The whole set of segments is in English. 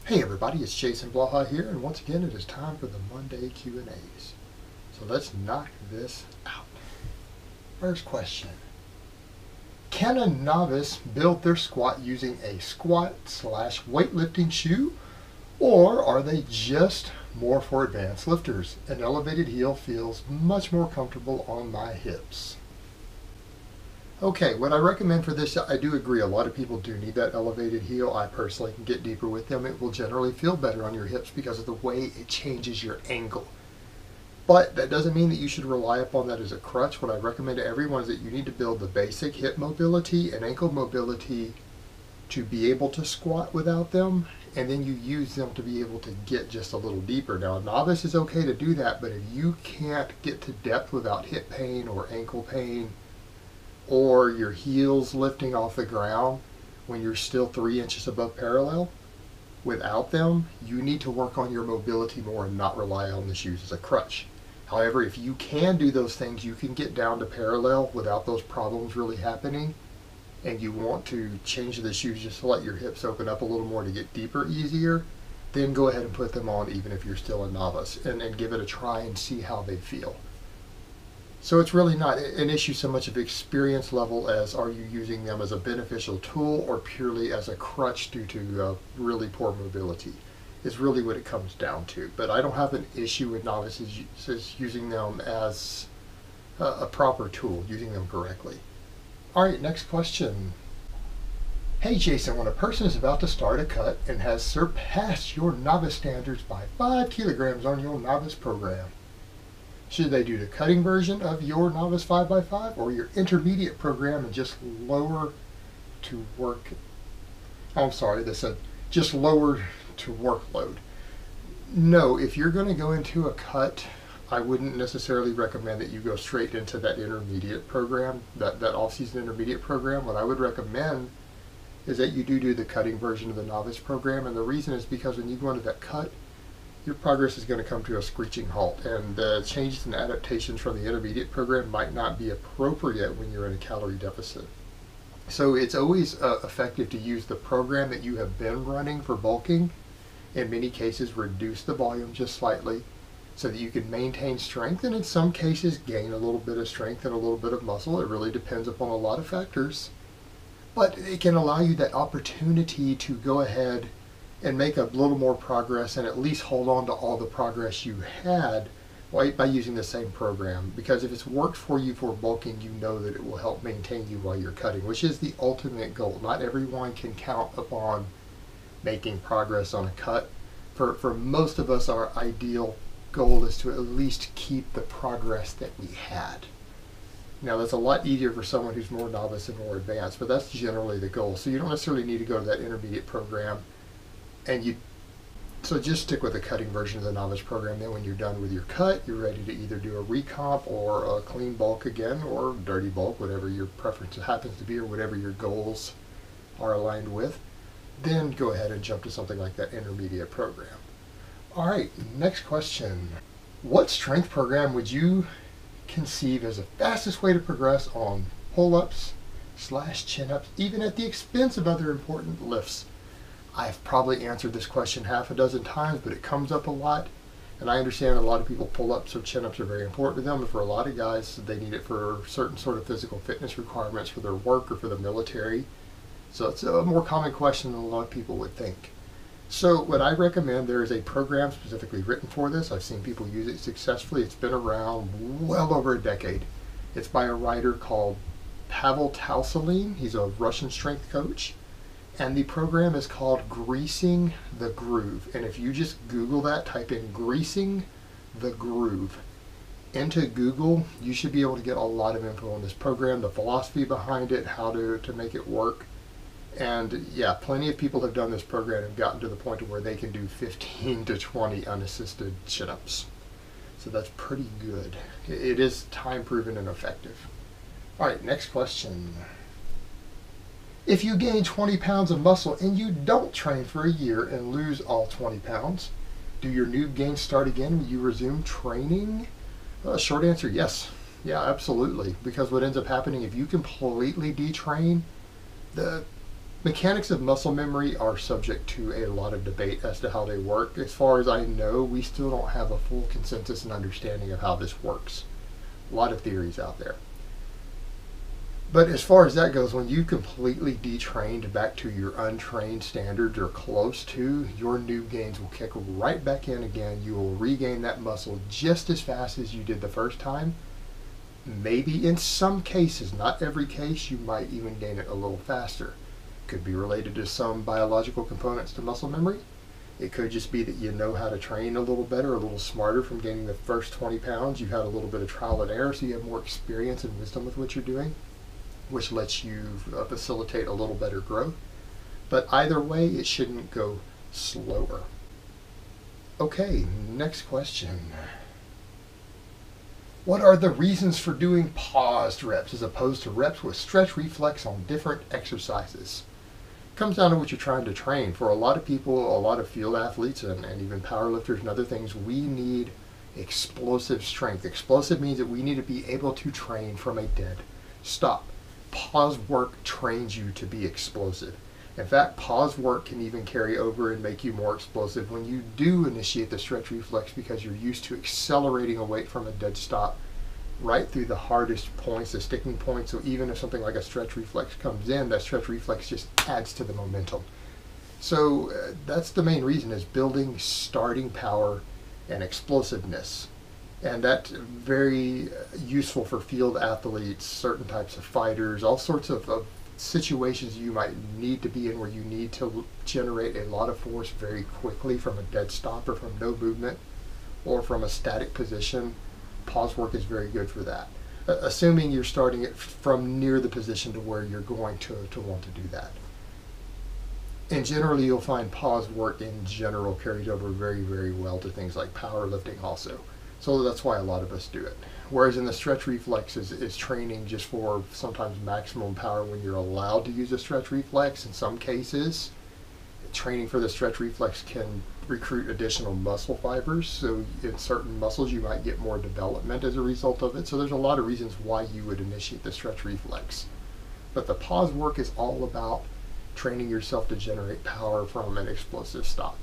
Hey everybody, it's Jason Blaha here, and once again it is time for the Monday Q&As. So let's knock this out. First question. Can a novice build their squat using a squat/weightlifting shoe, or are they just more for advanced lifters? An elevated heel feels much more comfortable on my hips. Okay, what I recommend for this, I do agree, a lot of people do need that elevated heel. I personally can get deeper with them. It will generally feel better on your hips because of the way it changes your angle. But that doesn't mean that you should rely upon that as a crutch. What I recommend to everyone is that you need to build the basic hip mobility and ankle mobility to be able to squat without them, and then you use them to be able to get just a little deeper. Now, a novice is okay to do that, but if you can't get to depth without hip pain or ankle pain, or your heels lifting off the ground when you're still 3 inches above parallel, without them, you need to work on your mobility more and not rely on the shoes as a crutch. However, if you can do those things, you can get down to parallel without those problems really happening, and you want to change the shoes just to let your hips open up a little more to get deeper easier, then go ahead and put them on even if you're still a novice, and give it a try and see how they feel. So it's really not an issue so much of experience level as are you using them as a beneficial tool or purely as a crutch due to really poor mobility is really what it comes down to. But I don't have an issue with novices using them as a proper tool, using them correctly. All right, next question. Hey Jason, when a person is about to start a cut and has surpassed your novice standards by 5 kilograms on your novice program, should they do the cutting version of your novice 5x5 or your intermediate program and just lower to work? I'm sorry, they said just lower to workload. No, if you're going to go into a cut, I wouldn't necessarily recommend that you go straight into that intermediate program, that off-season intermediate program. What I would recommend is that you do the cutting version of the novice program, and the reason is because when you go into that cut, your progress is going to come to a screeching halt, and the changes and adaptations from the intermediate program might not be appropriate when you're in a calorie deficit. So it's always effective to use the program that you have been running for bulking. In many cases, reduce the volume just slightly so that you can maintain strength, and in some cases gain a little bit of strength and a little bit of muscle. It really depends upon a lot of factors, but it can allow you that opportunity to go ahead and make a little more progress and at least hold on to all the progress you had by using the same program. Because if it's worked for you for bulking, you know that it will help maintain you while you're cutting, which is the ultimate goal. Not everyone can count upon making progress on a cut. For most of us, our ideal goal is to at least keep the progress that we had. Now that's a lot easier for someone who's more novice and more advanced, but that's generally the goal. So you don't necessarily need to go to that intermediate program. So just stick with the cutting version of the novice program. Then when you're done with your cut, you're ready to either do a recomp or a clean bulk again, or dirty bulk, whatever your preference happens to be or whatever your goals are aligned with. Then go ahead and jump to something like that intermediate program. All right, next question. What strength program would you conceive as the fastest way to progress on pull-ups/chin-ups, even at the expense of other important lifts? I've probably answered this question half a dozen times, but it comes up a lot. And I understand a lot of people pull-ups or chin-ups are very important to them, but for a lot of guys, they need it for certain sort of physical fitness requirements for their work or for the military. So it's a more common question than a lot of people would think. So what I recommend, there is a program specifically written for this. I've seen people use it successfully. It's been around well over a decade. It's by a writer called Pavel Tausalin. He's a Russian strength coach. And the program is called Greasing the Groove. And if you just Google that, type in Greasing the Groove into Google, you should be able to get a lot of info on this program, the philosophy behind it, how to make it work. And yeah, plenty of people have done this program and gotten to the point where they can do 15 to 20 unassisted chin-ups. So that's pretty good. It is time proven and effective. All right, next question. If you gain 20 pounds of muscle and you don't train for a year and lose all 20 pounds, do your noob gains start again when you resume training? Short answer, yes. Yeah, absolutely. Because what ends up happening, if you completely detrain, the Mechanics of muscle memory are subject to a lot of debate as to how they work. As far as I know, we still don't have a full consensus and understanding of how this works. A lot of theories out there. But as far as that goes, when you completely detrained back to your untrained standards or close to, your noob gains will kick right back in again. You will regain that muscle just as fast as you did the first time. Maybe in some cases, not every case, you might even gain it a little faster. Could be related to some biological components to muscle memory. It could just be that you know how to train a little better, a little smarter from gaining the first 20 pounds. You've had a little bit of trial and error, so you have more experience and wisdom with what you're doing, which lets you facilitate a little better growth. But either way, it shouldn't go slower. Okay, next question. What are the reasons for doing paused reps as opposed to reps with stretch reflex on different exercises? Comes down to what you're trying to train. For a lot of people, a lot of field athletes and even powerlifters and other things, we need explosive strength. Explosive means that we need to be able to train from a dead stop. Pause work trains you to be explosive. In fact, pause work can even carry over and make you more explosive when you do initiate the stretch reflex, because you're used to accelerating a weight from a dead stop right through the hardest points, the sticking points. So even if something like a stretch reflex comes in, that stretch reflex just adds to the momentum. So that's the main reason, is building starting power and explosiveness. And that's very useful for field athletes, certain types of fighters, all sorts of situations you might need to be in where you need to generate a lot of force very quickly from a dead stop or from no movement or from a static position. Pause work is very good for that, assuming you're starting it from near the position to where you're going to want to do that. And generally, you'll find pause work in general carries over very, very well to things like powerlifting also. So that's why a lot of us do it. Whereas in the stretch reflex is training just for sometimes maximum power when you're allowed to use a stretch reflex. In some cases, training for the stretch reflex can recruit additional muscle fibers. So in certain muscles, you might get more development as a result of it. So there's a lot of reasons why you would initiate the stretch reflex. But the pause work is all about training yourself to generate power from an explosive stop.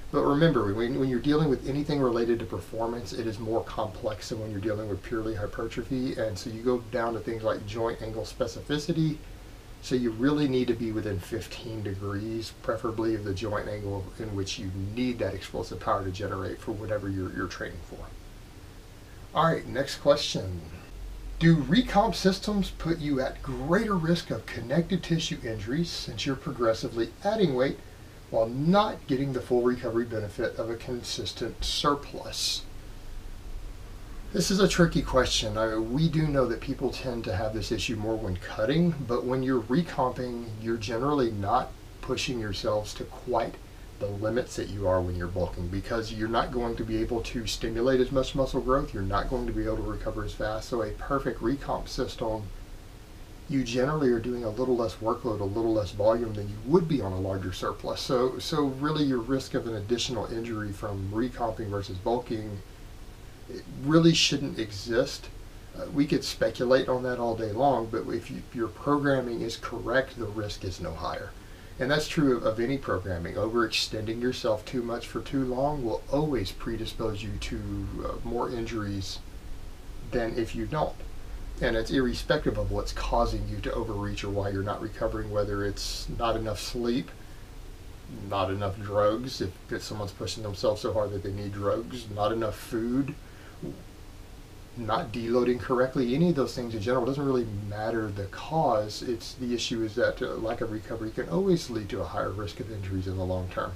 But remember, when you're dealing with anything related to performance, it is more complex than when you're dealing with purely hypertrophy. And so you go down to things like joint angle specificity. So you really need to be within 15 degrees, preferably, of the joint angle in which you need that explosive power to generate for whatever you're training for. All right, next question. Do recomp systems put you at greater risk of connective tissue injuries since you're progressively adding weight while not getting the full recovery benefit of a consistent surplus? This is a tricky question. We do know that people tend to have this issue more when cutting, but when you're recomping, you're generally not pushing yourselves to quite the limits that you are when you're bulking, because you're not going to be able to stimulate as much muscle growth. You're not going to be able to recover as fast. So a perfect recomp system, you generally are doing a little less workload, a little less volume than you would be on a larger surplus. So really your risk of an additional injury from recomping versus bulking, it really shouldn't exist. We could speculate on that all day long, but if your programming is correct, the risk is no higher. And that's true of any programming. Overextending yourself too much for too long will always predispose you to more injuries than if you don't. And it's irrespective of what's causing you to overreach or why you're not recovering, whether it's not enough sleep, not enough drugs, if someone's pushing themselves so hard that they need drugs, not enough food, not deloading correctly. Any of those things in general doesn't really matter the cause. It's the issue is that lack of recovery can always lead to a higher risk of injuries in the long term.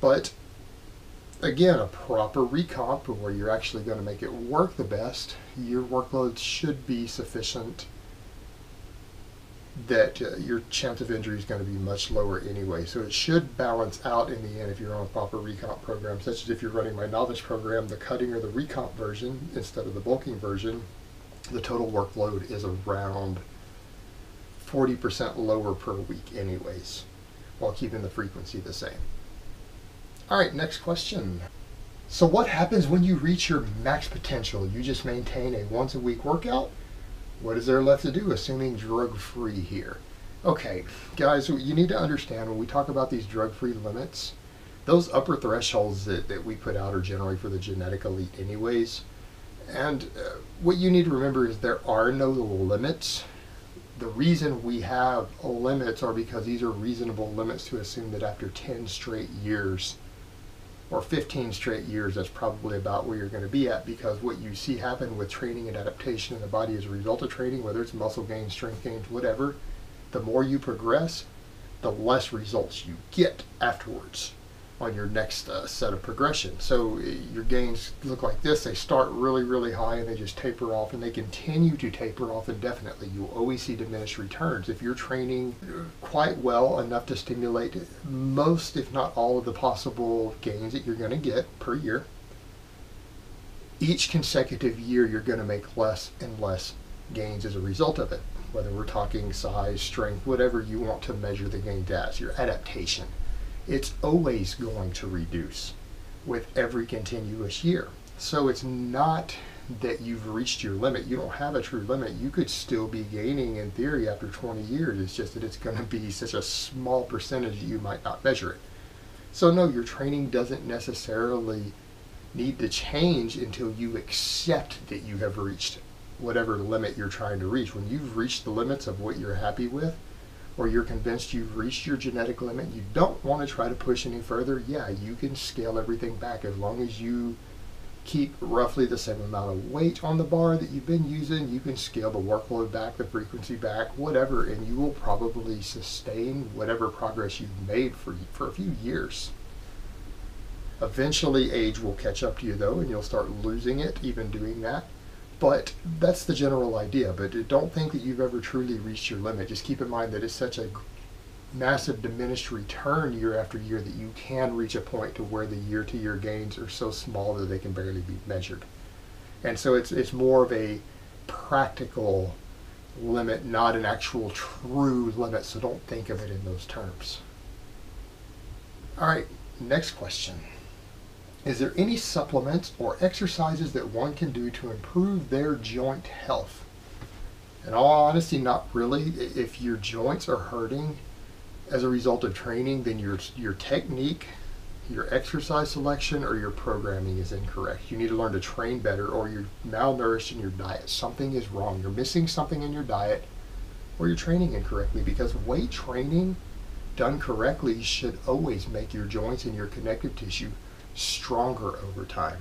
But again, a proper recomp where you're actually going to make it work the best, your workload should be sufficient that your chance of injury is going to be much lower anyway. So it should balance out in the end if you're on a proper recomp program, such as if you're running my novice program, the cutting or the recomp version instead of the bulking version, the total workload is around 40% lower per week anyways, while keeping the frequency the same. All right, next question. So what happens when you reach your max potential? You just maintain a once a week workout? What is there left to do, assuming drug-free here? Okay, guys, you need to understand when we talk about these drug-free limits, those upper thresholds that we put out are generally for the genetic elite anyways. And what you need to remember is there are no limits. The reason we have limits are because these are reasonable limits to assume that after 10 straight years or 15 straight years, that's probably about where you're going to be at, because what you see happen with training and adaptation in the body as a result of training, whether it's muscle gain, strength gains, whatever, the more you progress, the less results you get afterwards on your next set of progression. So your gains look like this. They start really, really high and they just taper off, and they continue to taper off indefinitely. You'll always see diminished returns. If you're training quite well enough to stimulate most, if not all, of the possible gains that you're going to get per year, each consecutive year you're going to make less and less gains as a result of it. Whether we're talking size, strength, whatever you want to measure the gains as, your adaptation, it's always going to reduce with every continuous year. So it's not that you've reached your limit. You don't have a true limit. You could still be gaining in theory after 20 years. It's just that it's going to be such a small percentage that you might not measure it. So no, your training doesn't necessarily need to change until you accept that you have reached whatever limit you're trying to reach. When you've reached the limits of what you're happy with, or you're convinced you've reached your genetic limit, you don't want to try to push any further, yeah, you can scale everything back as long as you keep roughly the same amount of weight on the bar that you've been using. You can scale the workload back, the frequency back, whatever, and you will probably sustain whatever progress you've made for a few years. Eventually age will catch up to you though, and you'll start losing it even doing that. But that's the general idea. But don't think that you've ever truly reached your limit. Just keep in mind that it's such a massive diminished return year after year that you can reach a point to where the year-to-year gains are so small that they can barely be measured. And so it's more of a practical limit, not an actual true limit. So don't think of it in those terms. All right, next question. Is there any supplements or exercises that one can do to improve their joint health? In all honesty, not really. If your joints are hurting as a result of training, then your technique, your exercise selection, or your programming is incorrect. You need to learn to train better, or you're malnourished in your diet. Something is wrong. You're missing something in your diet, or you're training incorrectly, because weight training done correctly should always make your joints and your connective tissue stronger over time.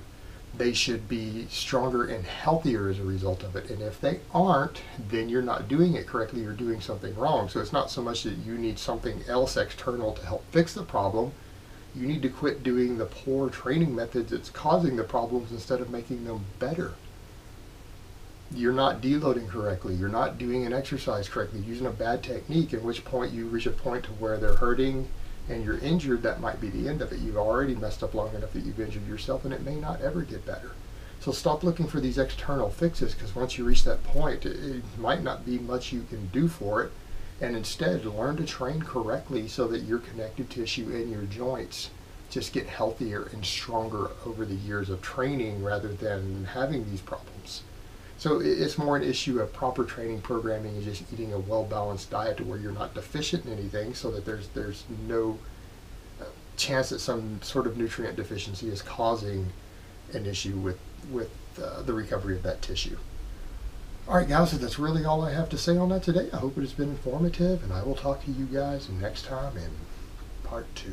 They should be stronger and healthier as a result of it. And if they aren't, then you're not doing it correctly. You're doing something wrong. So it's not so much that you need something else external to help fix the problem. You need to quit doing the poor training methods that's causing the problems instead of making them better. You're not deloading correctly. You're not doing an exercise correctly, using a bad technique, at which point you reach a point to where they're hurting and you're injured. That might be the end of it. You've already messed up long enough that you've injured yourself, and it may not ever get better. So stop looking for these external fixes, because once you reach that point, it might not be much you can do for it. And instead, learn to train correctly so that your connective tissue and your joints just get healthier and stronger over the years of training rather than having these problems. So it's more an issue of proper training programming and just eating a well-balanced diet to where you're not deficient in anything, so that there's no chance that some sort of nutrient deficiency is causing an issue with the recovery of that tissue. All right, guys, so that's really all I have to say on that today. I hope it has been informative, and I will talk to you guys next time in part 2.